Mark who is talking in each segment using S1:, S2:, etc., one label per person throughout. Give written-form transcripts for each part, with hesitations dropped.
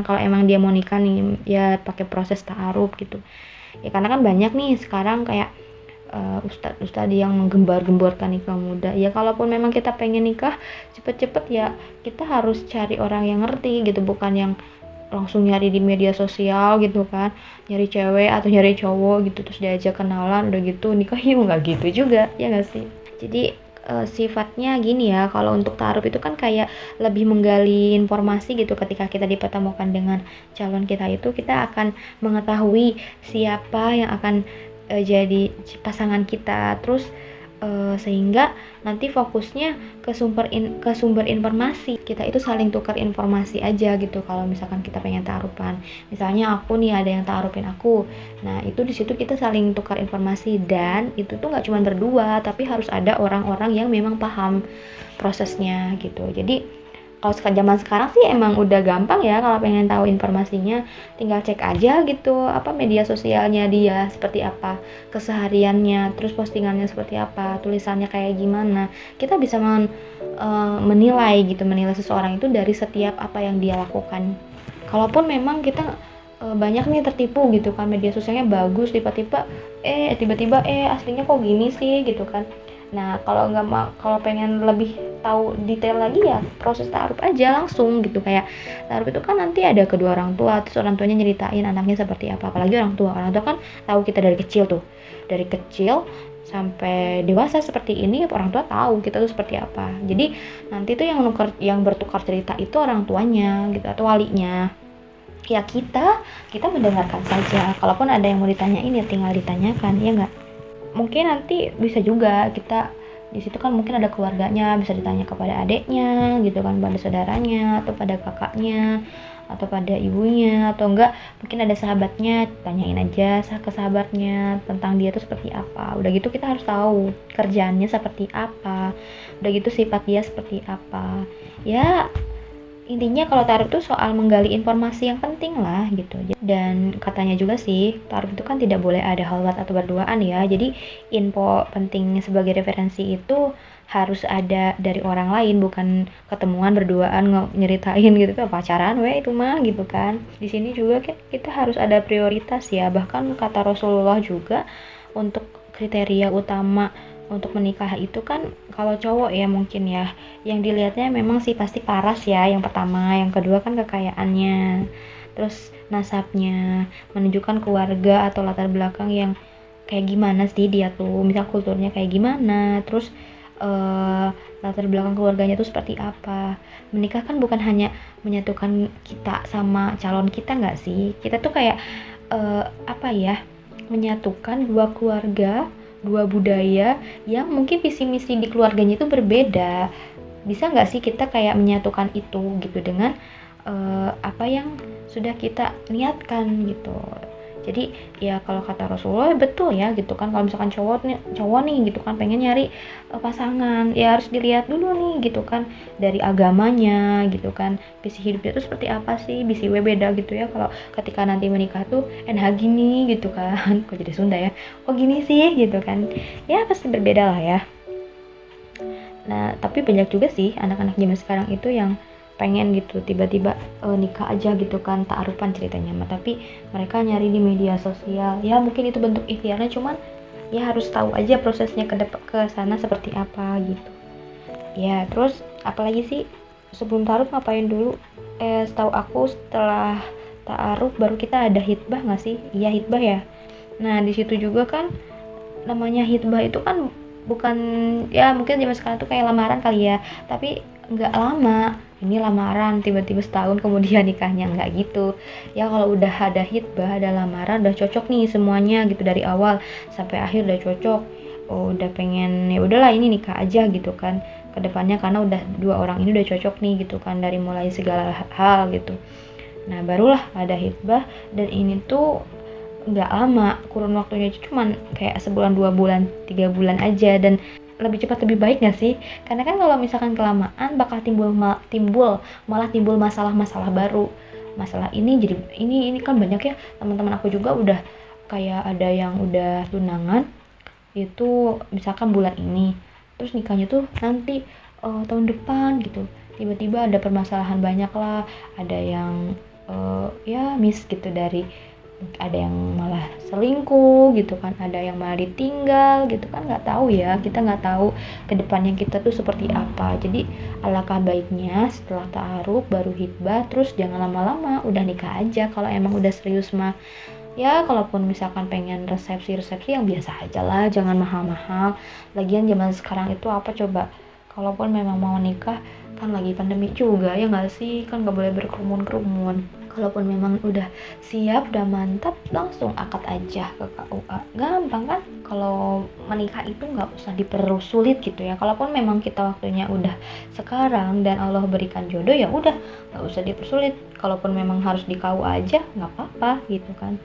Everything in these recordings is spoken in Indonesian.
S1: kalau emang dia mau nikah nih ya pakai proses ta'aruf gitu ya, karena kan banyak nih sekarang kayak ustadz-ustadz yang menggembar-gemborkan nikah muda ya. Kalaupun memang kita pengen nikah cepet-cepet ya kita harus cari orang yang ngerti gitu, bukan yang langsung nyari di media sosial gitu kan, nyari cewek atau nyari cowok gitu terus diajak kenalan udah gitu nikah, yuk nggak gitu juga ya nggak sih. Jadi sifatnya gini ya, kalau untuk ta'aruf itu kan kayak lebih menggali informasi gitu. Ketika kita dipertemukan dengan calon kita itu kita akan mengetahui siapa yang akan jadi pasangan kita, terus sehingga nanti fokusnya ke sumber informasi. Kita itu saling tukar informasi aja gitu. Kalau misalkan kita pengen ta'arufan, misalnya aku nih ada yang ta'arufin aku, nah itu di situ kita saling tukar informasi, dan itu tuh nggak cuma berdua tapi harus ada orang-orang yang memang paham prosesnya gitu. Jadi kalau zaman sekarang sih emang udah gampang ya, kalau pengen tahu informasinya tinggal cek aja gitu apa media sosialnya dia seperti apa, kesehariannya, terus postingannya seperti apa, tulisannya kayak gimana. Kita bisa menilai gitu, menilai seseorang itu dari setiap apa yang dia lakukan. Kalaupun memang kita banyak nih tertipu gitu kan, media sosialnya bagus tiba-tiba aslinya kok gini sih gitu kan. Nah kalau pengen lebih tahu detail lagi ya proses ta'aruf aja langsung gitu. Kayak ta'aruf itu kan nanti ada kedua orang tua, terus orang tuanya nyeritain anaknya seperti apa. Apalagi orang tua kan tahu kita dari kecil tuh, dari kecil sampai dewasa seperti ini orang tua tahu kita tuh seperti apa. Jadi nanti tuh yang bertukar cerita itu orang tuanya gitu atau walinya. Ya kita mendengarkan saja. Kalaupun ada yang mau ditanyain ya tinggal ditanyakan, ya nggak. Mungkin nanti bisa juga kita di situ kan mungkin ada keluarganya, bisa ditanya kepada adiknya gitu kan, pada saudaranya atau pada kakaknya atau pada ibunya, atau enggak mungkin ada sahabatnya, tanyain aja ke sahabatnya tentang dia tuh seperti apa. Udah gitu kita harus tahu kerjaannya seperti apa, udah gitu sifat dia seperti apa ya. Intinya kalau ta'aruf itu soal menggali informasi yang penting lah gitu. Dan katanya juga sih ta'aruf itu kan tidak boleh ada khalwat atau berduaan ya. Jadi info penting sebagai referensi itu harus ada dari orang lain, bukan ketemuan berduaan nyeritain gitu kan pacaran itu mah gitu kan. Di sini juga kita harus ada prioritas ya. Bahkan kata Rasulullah juga untuk kriteria utama untuk menikah itu kan kalau cowok ya mungkin ya yang dilihatnya memang sih pasti paras ya yang pertama, yang kedua kan kekayaannya, terus nasabnya, menunjukkan keluarga atau latar belakang yang kayak gimana sih dia tuh, misal kulturnya kayak gimana, terus latar belakang keluarganya tuh seperti apa. Menikah kan bukan hanya menyatukan kita sama calon kita nggak sih, kita tuh kayak menyatukan dua keluarga, dua budaya yang mungkin visi misi di keluarganya itu berbeda. Bisa nggak sih kita kayak menyatukan itu gitu dengan apa yang sudah kita niatkan gitu. Jadi ya kalau kata Rasulullah betul ya gitu kan, kalau misalkan cowok nih gitu kan pengen nyari pasangan ya harus dilihat dulu nih gitu kan dari agamanya gitu kan, visi hidupnya itu seperti apa sih. Visi beda gitu ya kalau ketika nanti menikah tuh gini gitu kan kok jadi Sunda ya, kok gini sih gitu kan, ya pasti berbeda lah ya. Nah tapi banyak juga sih anak-anak zaman sekarang itu yang pengen gitu tiba-tiba nikah aja gitu kan, ta'arufan ceritanya mah, tapi mereka nyari di media sosial. Ya mungkin itu bentuk ikhtiarnya, cuman ya harus tahu aja prosesnya ke sana seperti apa gitu ya. Terus apalagi sih sebelum ta'aruf ngapain dulu? Setahu aku setelah ta'aruf baru kita ada hitbah nggak sih? Iya hitbah ya. Nah di situ juga kan namanya hitbah itu kan bukan ya mungkin zaman sekarang tuh kayak lamaran kali ya, tapi nggak lama. Ini lamaran tiba-tiba setahun kemudian nikahnya, nggak gitu ya. Kalau udah ada hitbah, ada lamaran, udah cocok nih semuanya gitu dari awal sampai akhir udah cocok, udah pengen ya udahlah ini nikah aja gitu kan kedepannya, karena udah dua orang ini udah cocok nih gitu kan dari mulai segala hal gitu. Nah barulah ada hitbah, dan ini tuh nggak lama, kurun waktunya cuman kayak sebulan, 2 bulan, 3 bulan aja, dan lebih cepat lebih baik nggak sih? Karena kan kalau misalkan kelamaan bakal malah timbul masalah-masalah baru. Masalah ini jadi ini kan banyak ya, teman-teman aku juga udah kayak ada yang udah tunangan itu misalkan bulan ini, terus nikahnya tuh nanti tahun depan gitu. Tiba-tiba ada permasalahan banyak lah, ada yang ya miss gitu, dari ada yang malah selingkuh gitu kan, ada yang malah ditinggal gitu kan, nggak tahu ya, kita nggak tahu kedepannya kita tuh seperti apa. Jadi alangkah baiknya setelah ta'aruf baru hitbah, terus jangan lama-lama, udah nikah aja kalau emang udah serius mah. Ya kalaupun misalkan pengen resepsi yang biasa aja lah, jangan mahal-mahal. Lagian zaman sekarang itu apa coba, kalaupun memang mau nikah kan lagi pandemi juga ya nggak sih, kan nggak boleh berkerumun. Kalaupun memang udah siap, udah mantap, langsung akad aja ke KUA, gampang kan. Kalau menikah itu nggak usah dipersulit gitu ya. Kalaupun memang kita waktunya udah sekarang dan Allah berikan jodoh, ya udah nggak usah dipersulit. Kalaupun memang harus di KUA aja nggak apa-apa gitu kan,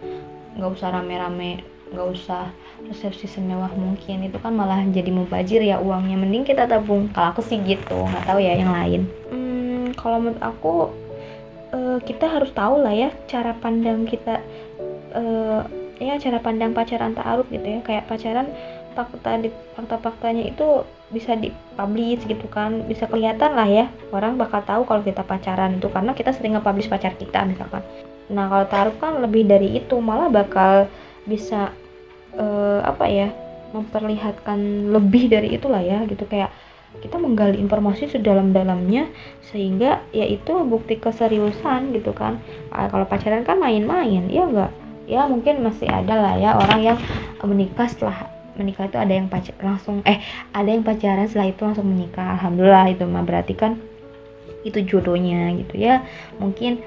S1: nggak usah rame-rame, nggak usah resepsi semewah mungkin, itu kan malah jadi mubazir ya uangnya, mending kita tabung. Kalau aku sih gitu, nggak tahu ya yang lain. Kalau menurut aku kita harus tahu lah ya cara pandang kita, ya cara pandang pacaran ta'aruf gitu ya. Kayak pacaran, fakta-faktanya itu bisa dipublish gitu kan, bisa kelihatan lah ya, orang bakal tahu kalau kita pacaran itu karena kita sering nge-publish pacar kita misalkan. Nah kalau ta'aruf kan lebih dari itu, malah bakal bisa apa ya, memperlihatkan lebih dari itulah ya gitu. Kayak kita menggali informasi sedalam-dalamnya, sehingga yaitu bukti keseriusan gitu kan. Kalau pacaran kan main-main ya enggak, ya mungkin masih ada lah ya orang yang menikah, setelah menikah itu ada yang ada yang pacaran setelah itu langsung menikah. Alhamdulillah, itu mah berarti kan itu jodohnya gitu ya. Mungkin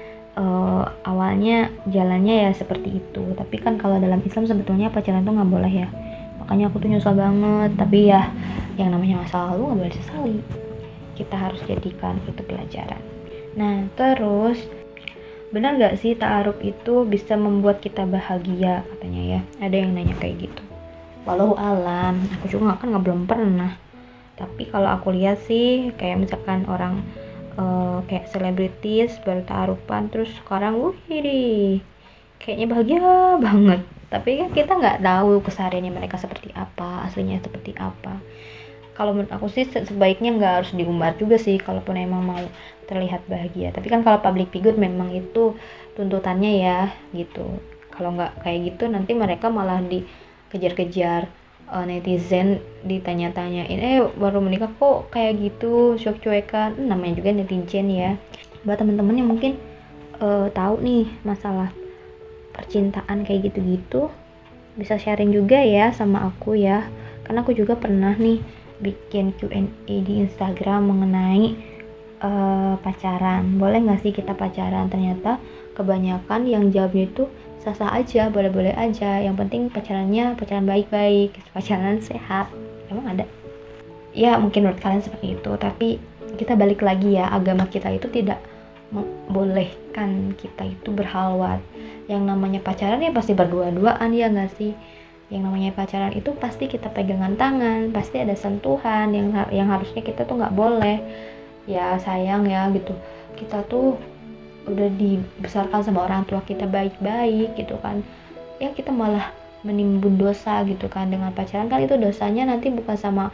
S1: awalnya jalannya ya seperti itu, tapi kan kalau dalam Islam sebetulnya pacaran tuh nggak boleh ya. Makanya aku tuh nyesel banget, tapi ya yang namanya masa lalu nggak boleh disesali, kita harus jadikan itu pelajaran. Nah terus, benar nggak sih ta'aruf itu bisa membuat kita bahagia katanya ya, ada yang nanya kayak gitu. Walau alam, aku juga kan belum pernah, tapi kalau aku lihat sih kayak misalkan orang kayak selebritis baru ta'arufan terus sekarang wih kayaknya bahagia banget. Tapi kan kita nggak tahu kesehariannya mereka seperti apa, aslinya seperti apa. Kalau menurut aku sih sebaiknya nggak harus diumbar juga sih, kalaupun emang mau terlihat bahagia. Tapi kan kalau public figure memang itu tuntutannya ya gitu. Kalau nggak kayak gitu nanti mereka malah dikejar-kejar netizen, ditanya-tanyain baru menikah kok kayak gitu, cuek-cuekan. Namanya juga netizen ya. Buat temen-temen yang mungkin tahu nih masalah percintaan kayak gitu-gitu, bisa sharing juga ya sama aku ya, karena aku juga pernah nih bikin Q&A di Instagram mengenai pacaran. Boleh nggak sih kita pacaran? Ternyata kebanyakan yang jawabnya itu sah-sah aja, boleh-boleh aja, yang penting pacarannya pacaran baik-baik, pacaran sehat. Emang ada? Ya mungkin menurut kalian seperti itu, tapi kita balik lagi ya, agama kita itu tidak membolehkan kita itu berhalwat. Yang namanya pacaran ya pasti berdua-duaan ya nggak sih. Yang namanya pacaran itu pasti kita pegangan tangan, pasti ada sentuhan yang harusnya kita tuh nggak boleh. Ya sayang ya gitu, kita tuh udah dibesarkan sama orang tua kita baik-baik gitu kan, ya kita malah menimbun dosa gitu kan dengan pacaran. Kan itu dosanya nanti bukan sama